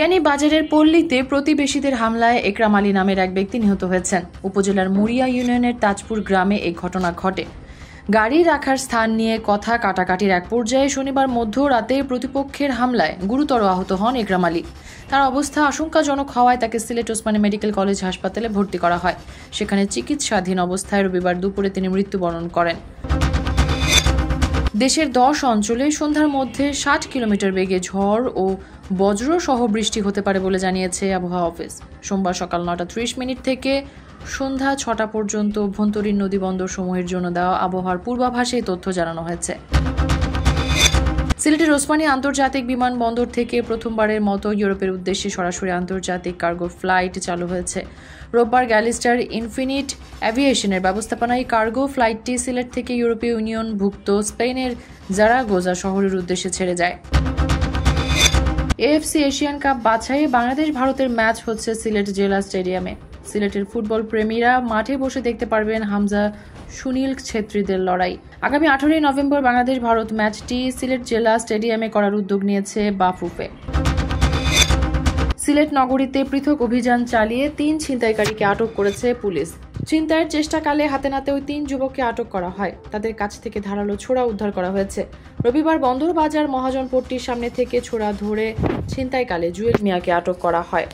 বিয়ানীবাজারের পল্লীতে প্রতিবেশীদের হামলায় একরাম আলী নামের এক ব্যক্তি নিহত হয়েছেন। উপজেলার মুড়িয়া ইউনিয়নের তাজপুর গ্রামে এই ঘটনা ঘটে। গাড়ি রাখার স্থান নিয়ে কথা কাটাকাটির এক পর্যায়ে শনিবার মধ্যরাতে প্রতিপক্ষের হামলায় গুরুতর আহত হন একরাম আলী। তার অবস্থা আশঙ্কাজনক হওয়ায় তাকে সিলেট ওসমানী মেডিকেল কলেজ হাসপাতালে ভর্তি করা হয়। সেখানে চিকিৎসাধীন অবস্থায় রবিবার দুপুরে তিনি মৃত্যুবরণ করেন। দেশের 10 অঞ্চলে সন্ধ্যার মধ্যে 60 কিলোমিটার বেগে ঝড় ও বজ্র সহ বৃষ্টি হতে পারে বলে জানিয়েছে আবহাওয়া অফিস। সোমবার সকাল 9:30 থেকে সন্ধ্যা 6টা পর্যন্ত অভ্যন্তরীণ নদী বন্দর সমূহের জন্য দেওয়া আবহাওয়ার পূর্বাভাসে তথ্য জানানো হয়েছে। সিলেটের ওসমানী আন্তর্জাতিক বিমানবন্দর থেকে প্রথমবারের মতো ইউরোপের উদ্দেশ্যে সরাসরি আন্তর্জাতিক কার্গো ফ্লাইট চালু হয়েছে। রোববার গ্যালিস্টার ইনফিনিট অ্যাভিয়েশনের ব্যবস্থাপনায় কার্গো ফ্লাইটটি সিলেট থেকে ইউরোপীয় ইউনিয়নভুক্ত স্পেনের জারাগোজা শহরের উদ্দেশ্যে ছেড়ে যায়। এএফসি এশিয়ান কাপ বাছাইয়ে বাংলাদেশ ভারতের ম্যাচ হচ্ছে সিলেট জেলা স্টেডিয়ামে। সিলেটের ফুটবল প্রেমীরা মাঠে বসে দেখতে পারবেন হামজা সুনীল ছেত্রীদের লড়াই। আগামী 18 নভেম্বর বাংলাদেশ ভারত ম্যাচটি সিলেট জেলা স্টেডিয়ামে করার উদ্যোগ নিয়েছে বাফুফে। সিলেট নগরীতে পৃথক অভিযান চালিয়ে 3 ছিনতাইকারীকে আটক করেছে পুলিশ। ছিনতাইয়ের চেষ্টাকালে হাতে নাতে ওই 3 যুবককে আটক করা হয়। তাদের কাছ থেকে ধারালো ছোরা উদ্ধার করা হয়েছে। রবিবার বন্দরবাজার মহাজনপট্টির সামনে থেকে ছোরা ধরে ছিনতাইকালে জুয়েল মিয়াকে আটক করা হয়।